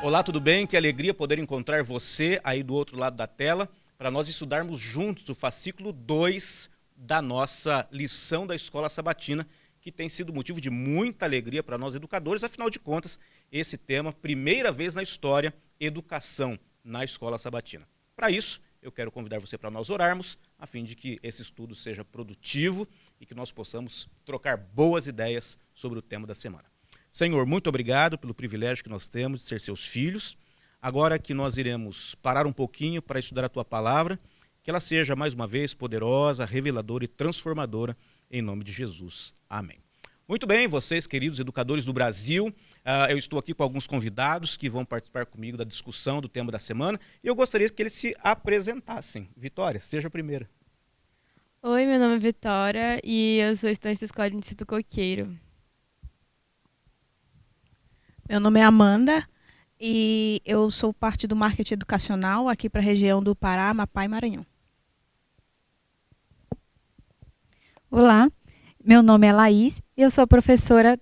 Olá, tudo bem? Que alegria poder encontrar você aí do outro lado da tela para nós estudarmos juntos o fascículo 2 da nossa lição da Escola Sabatina, que tem sido motivo de muita alegria para nós educadores. Afinal de contas, esse tema, primeira vez na história, educação na Escola Sabatina. Para isso, eu quero convidar você para nós orarmos, a fim de que esse estudo seja produtivo e que nós possamos trocar boas ideias sobre o tema da semana. Senhor, muito obrigado pelo privilégio que nós temos de ser seus filhos. Agora que nós iremos parar um pouquinho para estudar a tua palavra, que ela seja mais uma vez poderosa, reveladora e transformadora, em nome de Jesus. Amém. Muito bem, vocês, queridos educadores do Brasil, eu estou aqui com alguns convidados que vão participar comigo da discussão do tema da semana e eu gostaria que eles se apresentassem. Vitória, seja a primeira. Oi, meu nome é Vitória e eu sou estudante da Escola de Ensino Coqueiro. Meu nome é Amanda e eu sou parte do marketing educacional aqui para a região do Pará, Amapá e Maranhão. Olá, meu nome é Laís e eu sou professora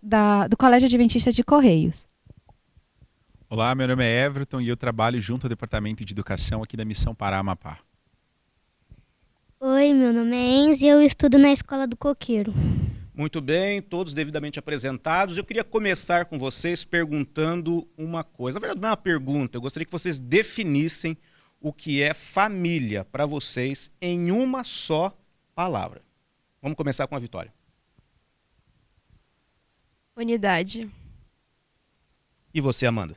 do Colégio Adventista de Correios. Olá, meu nome é Everton e eu trabalho junto ao Departamento de Educação aqui da Missão Pará, Amapá. Oi, meu nome é Enzo e eu estudo na Escola do Coqueiro. Muito bem, todos devidamente apresentados. Eu queria começar com vocês perguntando uma coisa. Na verdade, não é uma pergunta, eu gostaria que vocês definissem o que é família para vocês em uma só palavra. Vamos começar com a Vitória. Unidade. E você, Amanda?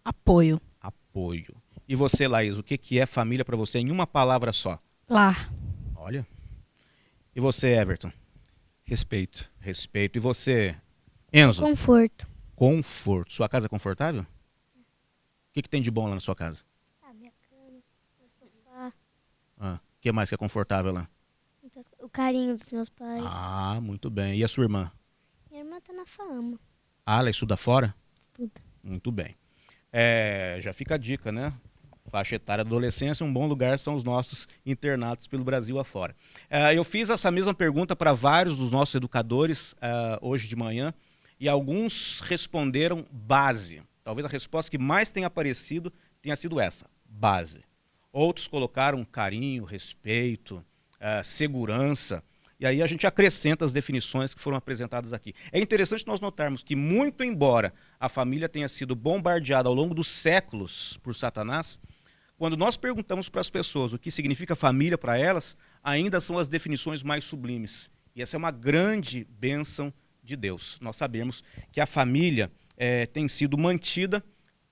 Apoio. Apoio. E você, Laís, o que é família para você em uma palavra só? Lar. Olha. E você, Everton? Respeito. Respeito. E você, Enzo? Conforto. Conforto. Sua casa é confortável? O que tem de bom lá na sua casa? Minha cama, meu sofá, O que mais que é confortável lá? o carinho dos meus pais. Ah, muito bem. E a sua irmã? Minha irmã tá na fama. Ah, ela estuda fora? Estuda. Muito bem. Já fica a dica, né? Faixa etária da adolescência, um bom lugar são os nossos internatos pelo Brasil afora. Eu fiz essa mesma pergunta para vários dos nossos educadores hoje de manhã e alguns responderam base. Talvez a resposta que mais tenha aparecido tenha sido essa, base. Outros colocaram carinho, respeito, segurança. E aí a gente acrescenta as definições que foram apresentadas aqui. É interessante nós notarmos que, muito embora a família tenha sido bombardeada ao longo dos séculos por Satanás, quando nós perguntamos para as pessoas o que significa família para elas, ainda são as definições mais sublimes. E essa é uma grande bênção de Deus. Nós sabemos que a família tem sido mantida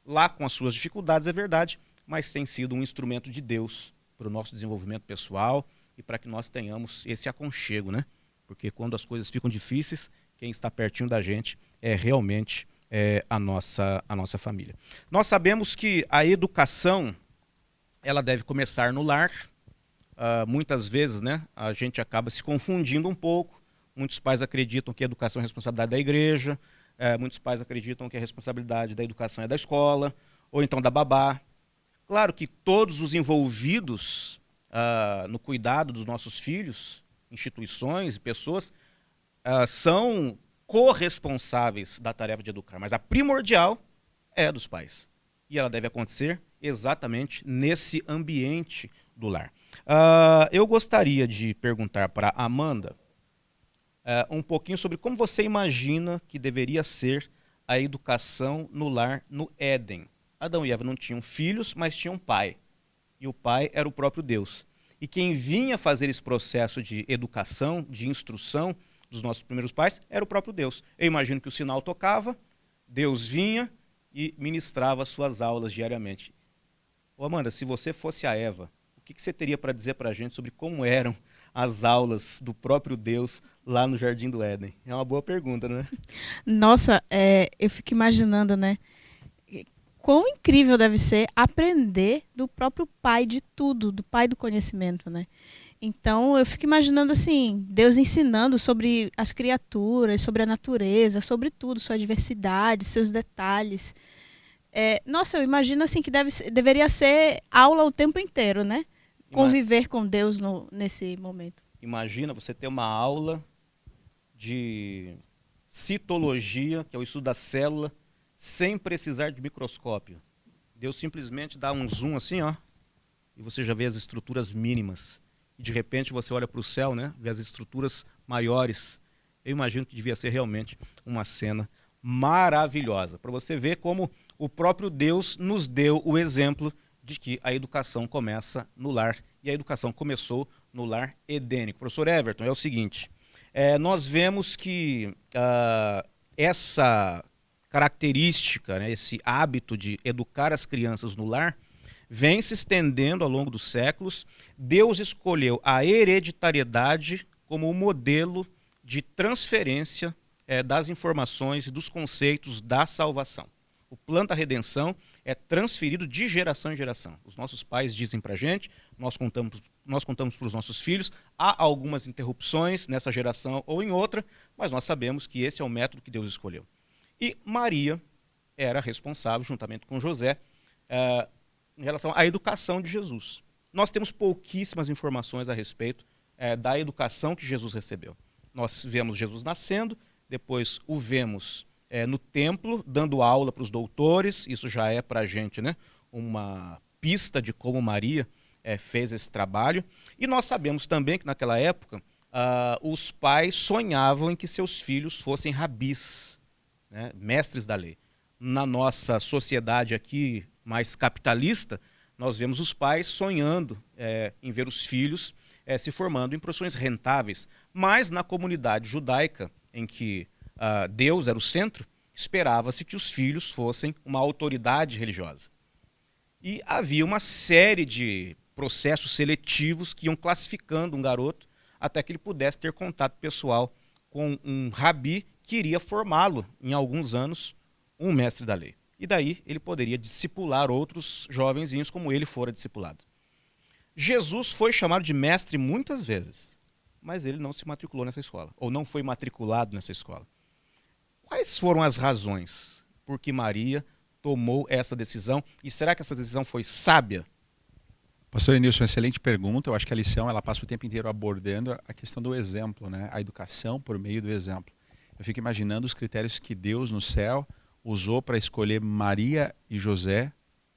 lá com as suas dificuldades, é verdade, mas tem sido um instrumento de Deus para o nosso desenvolvimento pessoal e para que nós tenhamos esse aconchego, né? Porque quando as coisas ficam difíceis, quem está pertinho da gente é realmente a nossa família. Nós sabemos que a educação ela deve começar no lar. Muitas vezes, né, a gente acaba se confundindo um pouco. Muitos pais acreditam que a educação é responsabilidade da igreja, muitos pais acreditam que a responsabilidade da educação é da escola, ou então da babá. Claro que todos os envolvidos no cuidado dos nossos filhos, instituições e pessoas, são corresponsáveis da tarefa de educar, mas a primordial é a dos pais. E ela deve acontecer exatamente nesse ambiente do lar. Eu gostaria de perguntar para a Amanda um pouquinho sobre como você imagina que deveria ser a educação no lar no Éden. Adão e Eva não tinham filhos, mas tinham pai. E o pai era o próprio Deus. E quem vinha fazer esse processo de educação, de instrução dos nossos primeiros pais, era o próprio Deus. Eu imagino que o sinal tocava, Deus vinha e ministrava suas aulas diariamente. Ô Amanda, se você fosse a Eva, o que você teria para dizer para a gente sobre como eram as aulas do próprio Deus lá no Jardim do Éden? É uma boa pergunta, né? Nossa, eu fico imaginando, né? Quão incrível deve ser aprender do próprio pai de tudo, do pai do conhecimento, né? Então, eu fico imaginando assim, Deus ensinando sobre as criaturas, sobre a natureza, sobre tudo, sua diversidade, seus detalhes. Nossa, eu imagino assim que deveria ser aula o tempo inteiro, né? Conviver com Deus nesse momento. Imagina você ter uma aula de citologia, que é o estudo da célula, sem precisar de microscópio. Deus simplesmente dá um zoom assim, ó, e você já vê as estruturas mínimas. E de repente você olha para o céu, né, vê as estruturas maiores. Eu imagino que devia ser realmente uma cena maravilhosa, para você ver como o próprio Deus nos deu o exemplo de que a educação começa no lar. E a educação começou no lar edênico. Professor Everton, é o seguinte, nós vemos que essa característica, né, esse hábito de educar as crianças no lar, vem se estendendo ao longo dos séculos. Deus escolheu a hereditariedade como o modelo de transferência das informações e dos conceitos da salvação. O plano da redenção é transferido de geração em geração. Os nossos pais dizem para a gente, nós contamos para os nossos filhos, há algumas interrupções nessa geração ou em outra, mas nós sabemos que esse é o método que Deus escolheu. E Maria era responsável, juntamente com José, em relação à educação de Jesus. Nós temos pouquíssimas informações a respeito da educação que Jesus recebeu. Nós vemos Jesus nascendo, depois o vemos no templo, dando aula para os doutores. Isso já é para a gente, né, uma pista de como Maria fez esse trabalho. E nós sabemos também que naquela época os pais sonhavam em que seus filhos fossem rabis, né, mestres da lei. Na nossa sociedade aqui mais capitalista, nós vemos os pais sonhando em ver os filhos se formando em profissões rentáveis. Mas na comunidade judaica, em que Deus era o centro, esperava-se que os filhos fossem uma autoridade religiosa. E havia uma série de processos seletivos que iam classificando um garoto até que ele pudesse ter contato pessoal com um rabi que iria formá-lo, em alguns anos, um mestre da lei. E daí ele poderia discipular outros jovenzinhos como ele fora discipulado. Jesus foi chamado de mestre muitas vezes, mas ele não se matriculou nessa escola, ou não foi matriculado nessa escola. Quais foram as razões por que Maria tomou essa decisão? E será que essa decisão foi sábia? Pastor Enilson, excelente pergunta. Eu acho que a lição ela passa o tempo inteiro abordando a questão do exemplo, né? A educação por meio do exemplo. Eu fico imaginando os critérios que Deus no céu usou para escolher Maria e José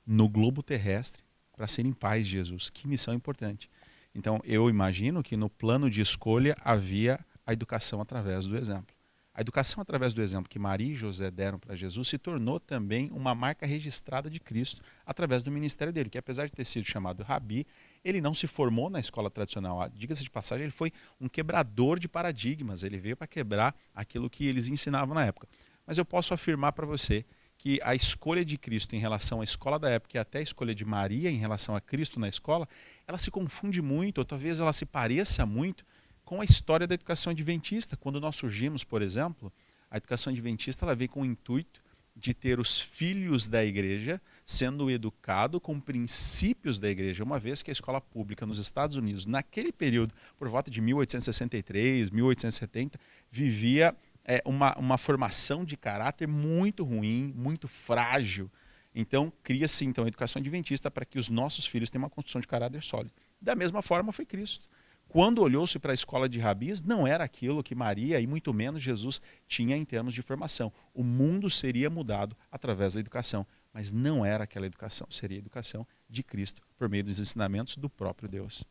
no globo terrestre para serem pais de Jesus. Que missão importante. Então, eu imagino que no plano de escolha havia a educação através do exemplo. A educação através do exemplo que Maria e José deram para Jesus se tornou também uma marca registrada de Cristo através do ministério dele, que apesar de ter sido chamado rabi, ele não se formou na escola tradicional. Diga-se de passagem, ele foi um quebrador de paradigmas, ele veio para quebrar aquilo que eles ensinavam na época. Mas eu posso afirmar para você que a escolha de Cristo em relação à escola da época e até a escolha de Maria em relação a Cristo na escola, ela se confunde muito, ou talvez ela se pareça muito com a história da educação adventista. Quando nós surgimos, por exemplo, a educação adventista ela veio com o intuito de ter os filhos da igreja sendo educados com princípios da igreja, uma vez que a escola pública nos Estados Unidos, naquele período, por volta de 1863, 1870, vivia uma formação de caráter muito ruim, muito frágil. Então, cria-se então a educação adventista para que os nossos filhos tenham uma construção de caráter sólido. Da mesma forma foi Cristo. Quando olhou-se para a escola de rabis, não era aquilo que Maria e muito menos Jesus tinha em termos de formação. O mundo seria mudado através da educação, mas não era aquela educação, seria a educação de Cristo por meio dos ensinamentos do próprio Deus.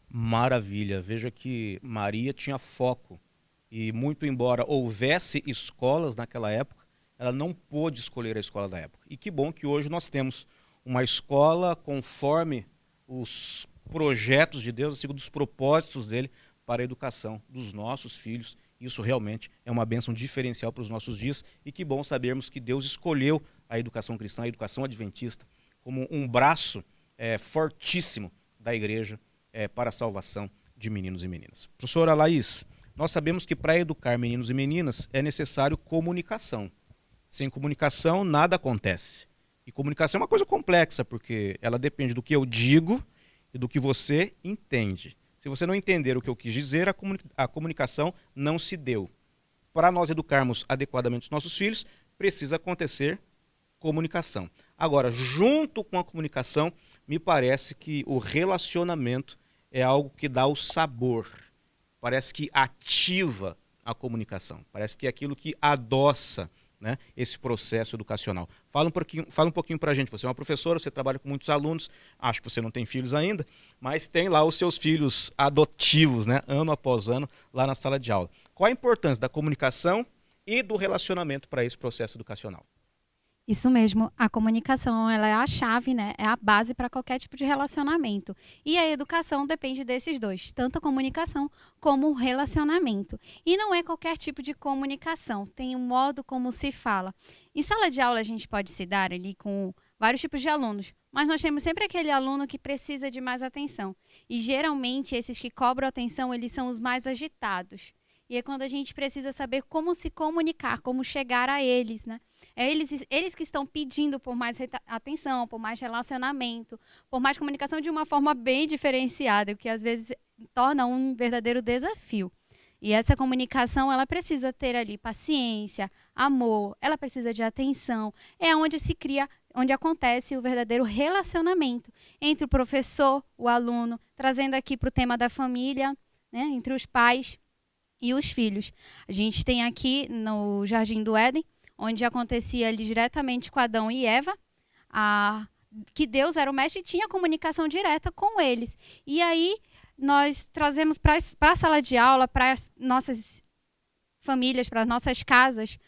Maravilha, veja que Maria tinha foco e muito embora houvesse escolas naquela época, ela não pôde escolher a escola da época. E que bom que hoje nós temos uma escola conforme os projetos de Deus, segundo os propósitos dele para a educação dos nossos filhos. Isso realmente é uma bênção diferencial para os nossos dias e que bom sabermos que Deus escolheu a educação cristã, a educação adventista, como um braço fortíssimo da igreja para a salvação de meninos e meninas. Professora Laís, nós sabemos que para educar meninos e meninas é necessário comunicação. Sem comunicação nada acontece. E comunicação é uma coisa complexa, porque ela depende do que eu digo e do que você entende. Se você não entender o que eu quis dizer, a comunicação não se deu. Para nós educarmos adequadamente os nossos filhos, precisa acontecer comunicação. Agora, junto com a comunicação, me parece que o relacionamento é algo que dá o sabor. Parece que ativa a comunicação. Parece que é aquilo que adoça, né, esse processo educacional. Fala um pouquinho para a gente. Você é uma professora, você trabalha com muitos alunos, acho que você não tem filhos ainda, mas tem lá os seus filhos adotivos, né, ano após ano, lá na sala de aula. Qual a importância da comunicação e do relacionamento para esse processo educacional? Isso mesmo, a comunicação ela é a chave, né? É a base para qualquer tipo de relacionamento. E a educação depende desses dois, tanto a comunicação como o relacionamento. E não é qualquer tipo de comunicação, tem um modo como se fala. Em sala de aula a gente pode se dar ali com vários tipos de alunos, mas nós temos sempre aquele aluno que precisa de mais atenção. E geralmente esses que cobram atenção, eles são os mais agitados. E é quando a gente precisa saber como se comunicar, como chegar a eles, né? É eles que estão pedindo por mais atenção, por mais relacionamento, por mais comunicação de uma forma bem diferenciada, o que às vezes torna um verdadeiro desafio. E essa comunicação, ela precisa ter ali paciência, amor, ela precisa de atenção. É onde se cria, onde acontece o verdadeiro relacionamento entre o professor, o aluno, trazendo aqui para o tema da família, né, entre os pais e os filhos. A gente tem aqui no Jardim do Éden, onde acontecia ali diretamente com Adão e Eva, que Deus era o mestre e tinha comunicação direta com eles. E aí nós trazemos para a sala de aula, para as nossas famílias, para as nossas casas,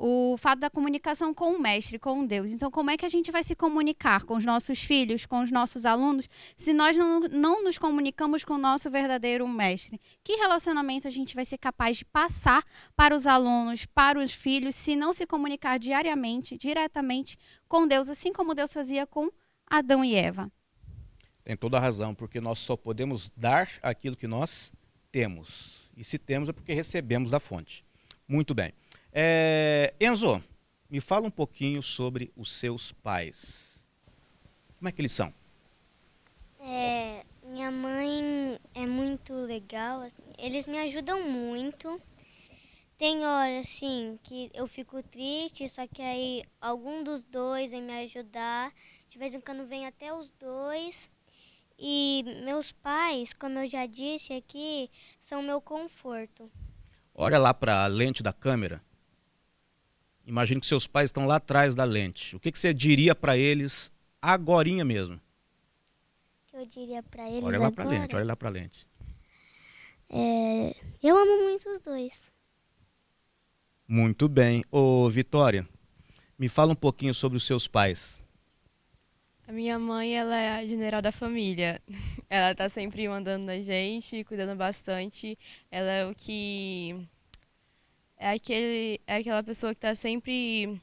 o fato da comunicação com o mestre, com Deus. Então, como é que a gente vai se comunicar com os nossos filhos, com os nossos alunos, se nós não nos comunicamos com o nosso verdadeiro mestre? Que relacionamento a gente vai ser capaz de passar para os alunos, para os filhos, se não se comunicar diariamente, diretamente com Deus, assim como Deus fazia com Adão e Eva? Tem toda a razão, porque nós só podemos dar aquilo que nós temos. E se temos é porque recebemos da fonte. Muito bem. Enzo, me fala um pouquinho sobre os seus pais. Como é que eles são? Minha mãe é muito legal, assim, eles me ajudam muito. Tem horas, assim, que eu fico triste, só que aí algum dos dois vem me ajudar. De vez em quando vem até os dois. E meus pais, como eu já disse aqui, são meu conforto. Olha lá para a lente da câmera. Imagino que seus pais estão lá atrás da lente. O que você diria para eles agorinha mesmo? Que eu diria pra eles Olha lá agora? para a lente, olha lá para a lente. Eu amo muito os dois. Muito bem. Ô, Vitória, me fala um pouquinho sobre os seus pais. A minha mãe, ela é a general da família. Ela tá sempre mandando na gente, cuidando bastante. Ela é o que... É aquela pessoa que tá sempre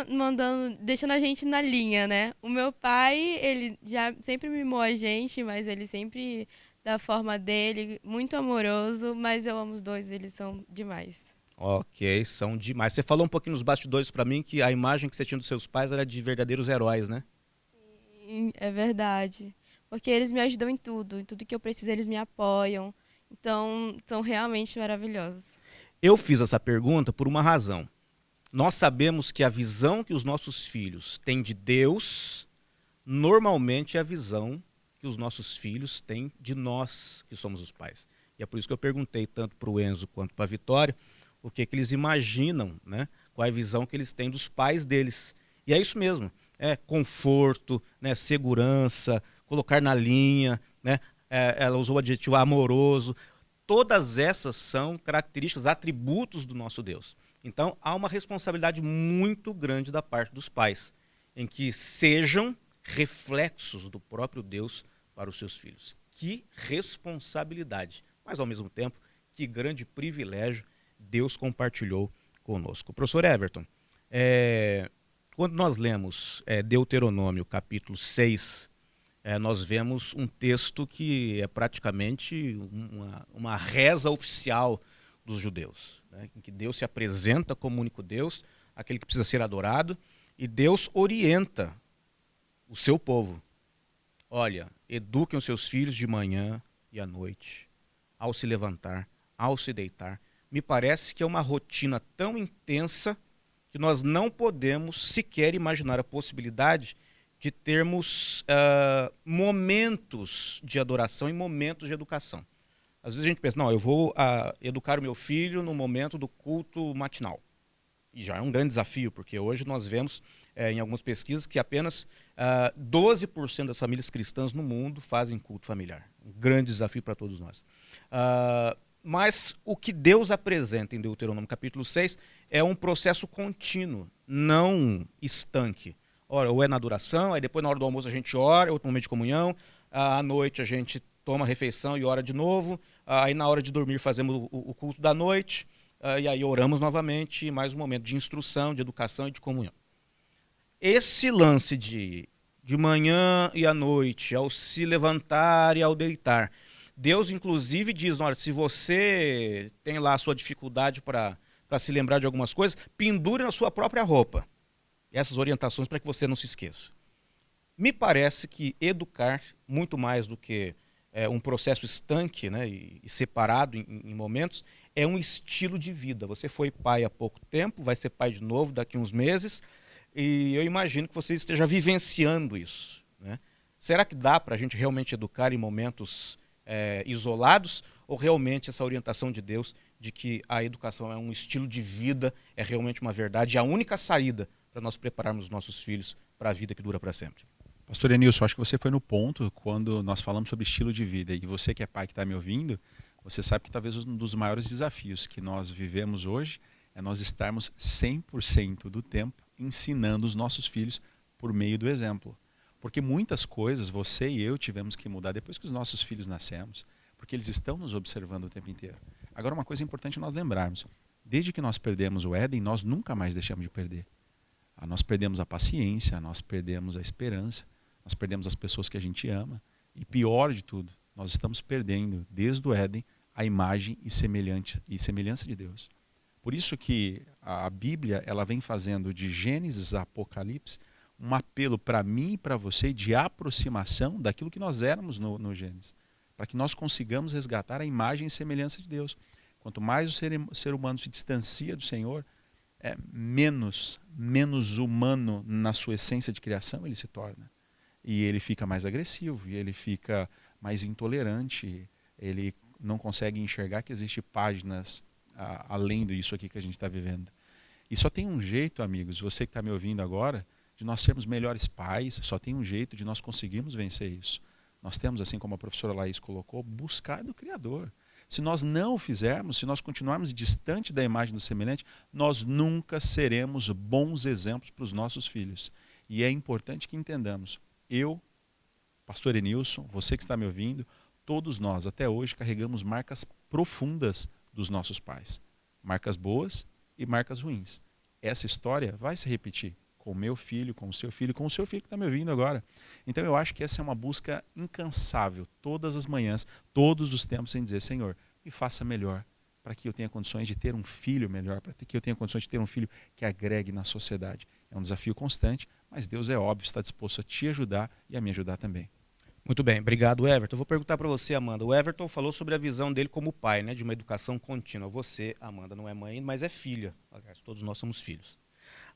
mandando, deixando a gente na linha, né? O meu pai, ele já sempre mimou a gente, mas ele sempre da forma dele, muito amoroso, mas eu amo os dois, eles são demais. Ok, são demais. Você falou um pouquinho nos bastidores para mim que a imagem que você tinha dos seus pais era de verdadeiros heróis, né? Sim, é verdade. Porque eles me ajudam em tudo que eu preciso, eles me apoiam. Então, são realmente maravilhosos. Eu fiz essa pergunta por uma razão. Nós sabemos que a visão que os nossos filhos têm de Deus, normalmente é a visão que os nossos filhos têm de nós, que somos os pais. E é por isso que eu perguntei tanto para o Enzo quanto para a Vitória, o que eles imaginam, né? Qual é a visão que eles têm dos pais deles. E é isso mesmo, conforto, né? Segurança, colocar na linha, né? Ela usou o adjetivo amoroso. Todas essas são características, atributos do nosso Deus. Então, há uma responsabilidade muito grande da parte dos pais, em que sejam reflexos do próprio Deus para os seus filhos. Que responsabilidade, mas ao mesmo tempo, que grande privilégio Deus compartilhou conosco. Professor Everton, quando nós lemos Deuteronômio capítulo 6, nós vemos um texto que é praticamente uma reza oficial dos judeus, né, em que Deus se apresenta como único Deus, aquele que precisa ser adorado, e Deus orienta o seu povo. Olha, eduquem os seus filhos de manhã e à noite, ao se levantar, ao se deitar. Me parece que é uma rotina tão intensa que nós não podemos sequer imaginar a possibilidade de termos momentos de adoração e momentos de educação. Às vezes a gente pensa, não, eu vou educar o meu filho no momento do culto matinal. E já é um grande desafio, porque hoje nós vemos em algumas pesquisas que apenas 12% das famílias cristãs no mundo fazem culto familiar. Um grande desafio para todos nós. Mas o que Deus apresenta em Deuteronômio capítulo 6 é um processo contínuo, não estanque. Ora, ou é na adoração, aí depois na hora do almoço a gente ora, outro momento de comunhão, à noite a gente toma a refeição e ora de novo, aí na hora de dormir fazemos o culto da noite, e aí oramos novamente, mais um momento de instrução, de educação e de comunhão. Esse lance de manhã e à noite, ao se levantar e ao deitar, Deus inclusive diz, olha, se você tem lá a sua dificuldade para se lembrar de algumas coisas, pendure na sua própria roupa essas orientações para que você não se esqueça. Me parece que educar, muito mais do que um processo estanque, né, e separado em momentos, é um estilo de vida. Você foi pai há pouco tempo, vai ser pai de novo daqui a uns meses, e eu imagino que você esteja vivenciando isso, né? Será que dá para a gente realmente educar em momentos isolados, ou realmente essa orientação de Deus de que a educação é um estilo de vida, é realmente uma verdade, e a única saída para nós prepararmos os nossos filhos para a vida que dura para sempre? Pastor Enilson, acho que você foi no ponto quando nós falamos sobre estilo de vida. E você que é pai que está me ouvindo, você sabe que talvez um dos maiores desafios que nós vivemos hoje é nós estarmos 100% do tempo ensinando os nossos filhos por meio do exemplo. Porque muitas coisas você e eu tivemos que mudar depois que os nossos filhos nascemos, porque eles estão nos observando o tempo inteiro. Agora, uma coisa importante nós lembrarmos, desde que nós perdemos o Éden, nós nunca mais deixamos de perder. Nós perdemos a paciência, nós perdemos a esperança, nós perdemos as pessoas que a gente ama. E pior de tudo, nós estamos perdendo, desde o Éden, a imagem e semelhança de Deus. Por isso que a Bíblia ela vem fazendo de Gênesis a Apocalipse um apelo para mim e para você de aproximação daquilo que nós éramos no Gênesis, para que nós consigamos resgatar a imagem e semelhança de Deus. Quanto mais o ser humano se distancia do Senhor, menos humano na sua essência de criação ele se torna. E ele fica mais agressivo, e ele fica mais intolerante, ele não consegue enxergar que existem páginas além disso aqui que a gente está vivendo. E só tem um jeito, amigos, você que está me ouvindo agora, de nós sermos melhores pais, só tem um jeito de nós conseguirmos vencer isso. Nós temos, assim como a professora Laís colocou, buscar do Criador. Se nós não o fizermos, se nós continuarmos distante da imagem do semelhante, nós nunca seremos bons exemplos para os nossos filhos. E é importante que entendamos, eu, pastor Enilson, você que está me ouvindo, todos nós até hoje carregamos marcas profundas dos nossos pais. Marcas boas e marcas ruins. Essa história vai se repetir com o meu filho, com o seu filho, com o seu filho que está me ouvindo agora. Então eu acho que essa é uma busca incansável, todas as manhãs, todos os tempos, sem dizer, Senhor, me faça melhor, para que eu tenha condições de ter um filho melhor, para que eu tenha condições de ter um filho que agregue na sociedade. É um desafio constante, mas Deus é óbvio, está disposto a te ajudar e a me ajudar também. Muito bem, obrigado, Everton. Vou perguntar para você, Amanda. O Everton falou sobre a visão dele como pai, né, de uma educação contínua. Você, Amanda, não é mãe, mas é filha. Aliás, todos nós somos filhos.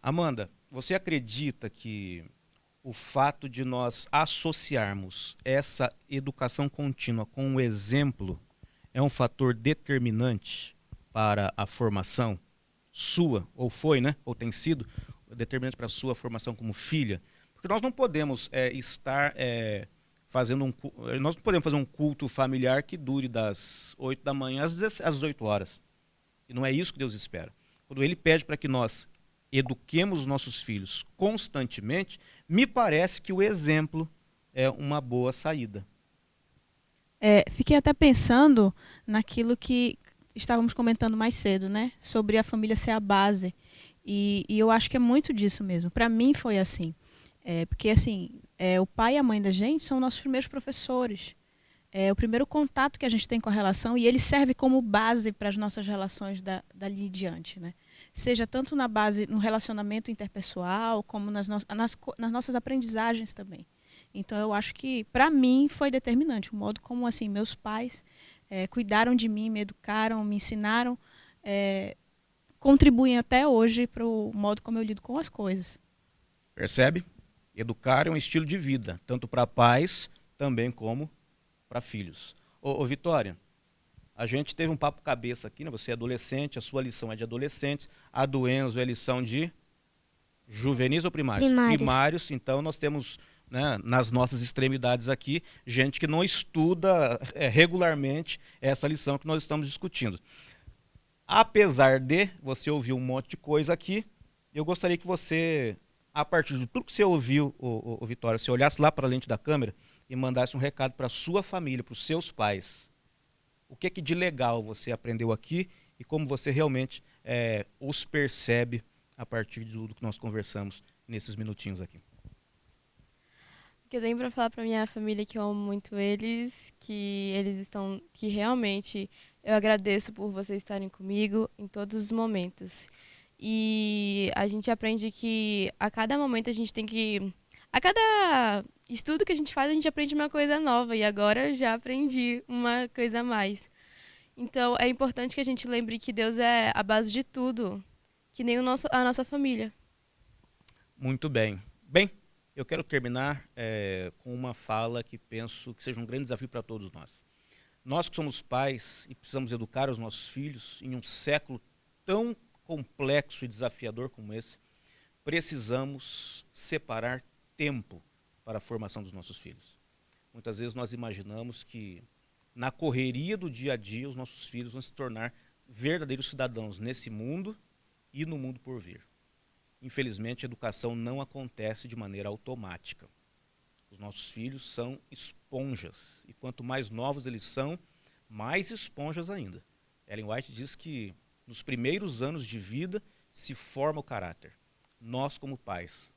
Amanda, você acredita que o fato de nós associarmos essa educação contínua com o exemplo é um fator determinante para a formação sua, ou foi, né, ou tem sido determinante para a sua formação como filha? Porque nós não podemos nós não podemos fazer um culto familiar que dure das 8 da manhã às 18 horas. E não é isso que Deus espera. Quando Ele pede para que nós eduquemos os nossos filhos constantemente, me parece que o exemplo é uma boa saída. Fiquei até pensando naquilo que estávamos comentando mais cedo, né? Sobre a família ser a base. E eu acho que é muito disso mesmo. Para mim foi assim. Porque assim, o pai e a mãe da gente são nossos primeiros professores. É o primeiro contato que a gente tem com a relação e ele serve como base para as nossas relações dali em diante, né? Seja tanto na base, no relacionamento interpessoal, como nas nossas aprendizagens também. Então eu acho que, para mim, foi determinante o modo como assim meus pais cuidaram de mim, me educaram, me ensinaram, contribuem até hoje para o modo como eu lido com as coisas. Percebe? Educar é um estilo de vida, tanto para pais também como para filhos. Ô Vitória, A gente teve um papo cabeça aqui, né? Você é adolescente, a sua lição é de adolescentes, a do Enzo é lição de juvenis ou primários? Primários. Então nós temos, né, nas nossas extremidades aqui, gente que não estuda regularmente essa lição que nós estamos discutindo. Apesar de você ouvir um monte de coisa aqui, eu gostaria que você, a partir de tudo que você ouviu, o Vitória, você olhasse lá para a lente da câmera e mandasse um recado para a sua família, para os seus pais. O que de legal você aprendeu aqui e como você realmente os percebe a partir de tudo que nós conversamos nesses minutinhos aqui. O que eu tenho para falar para minha família é que eu amo muito eles, que realmente eu agradeço por vocês estarem comigo em todos os momentos. E a gente aprende que a cada momento a gente tem que... A cada estudo que a gente faz, a gente aprende uma coisa nova. E agora eu já aprendi uma coisa a mais. Então é importante que a gente lembre que Deus é a base de tudo, que nem a nossa família. Muito bem. Bem, eu quero terminar com uma fala que penso que seja um grande desafio para todos nós. Nós que somos pais e precisamos educar os nossos filhos em um século tão complexo e desafiador como esse, precisamos separar tempo para a formação dos nossos filhos. Muitas vezes nós imaginamos que na correria do dia a dia os nossos filhos vão se tornar verdadeiros cidadãos nesse mundo e no mundo por vir. Infelizmente, a educação não acontece de maneira automática. Os nossos filhos são esponjas, e quanto mais novos eles são, mais esponjas ainda. Ellen White diz que nos primeiros anos de vida se forma o caráter. Nós, como pais,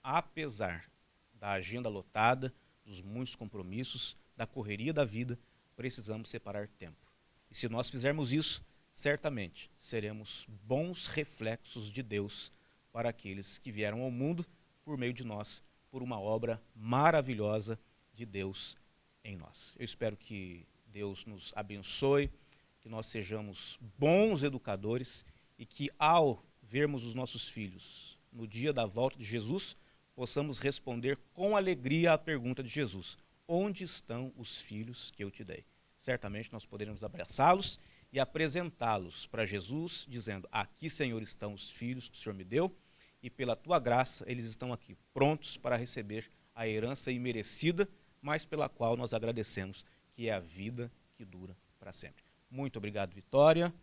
apesar da agenda lotada, dos muitos compromissos, da correria da vida, precisamos separar tempo. E se nós fizermos isso, certamente seremos bons reflexos de Deus para aqueles que vieram ao mundo por meio de nós, por uma obra maravilhosa de Deus em nós. Eu espero que Deus nos abençoe, que nós sejamos bons educadores e que ao vermos os nossos filhos no dia da volta de Jesus, possamos responder com alegria à pergunta de Jesus: onde estão os filhos que eu te dei? Certamente nós poderemos abraçá-los e apresentá-los para Jesus, dizendo: aqui, Senhor, estão os filhos que o Senhor me deu, e pela tua graça eles estão aqui, prontos para receber a herança imerecida, mas pela qual nós agradecemos, que é a vida que dura para sempre. Muito obrigado, Vitória,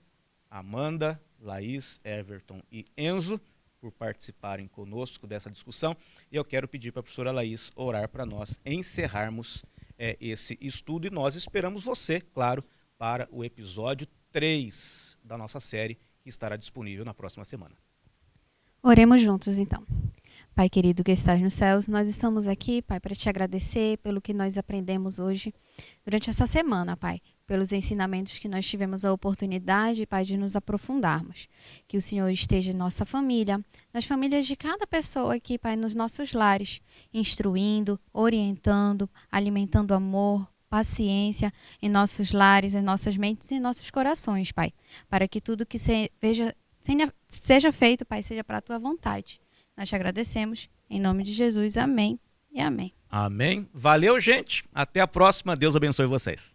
Amanda, Laís, Everton e Enzo, por participarem conosco dessa discussão. E eu quero pedir para a professora Laís orar para nós encerrarmos esse estudo, e nós esperamos você, claro, para o episódio 3 da nossa série, que estará disponível na próxima semana. Oremos juntos, então. Pai querido que estás nos céus, nós estamos aqui, Pai, para te agradecer pelo que nós aprendemos hoje durante essa semana, Pai, pelos ensinamentos que nós tivemos a oportunidade, Pai, de nos aprofundarmos. Que o Senhor esteja em nossa família, nas famílias de cada pessoa aqui, Pai, nos nossos lares, instruindo, orientando, alimentando amor, paciência em nossos lares, em nossas mentes e em nossos corações, Pai, para que tudo que seja feito, Pai, seja para a tua vontade. Nós te agradecemos, em nome de Jesus, amém e amém. Amém. Valeu, gente. Até a próxima. Deus abençoe vocês.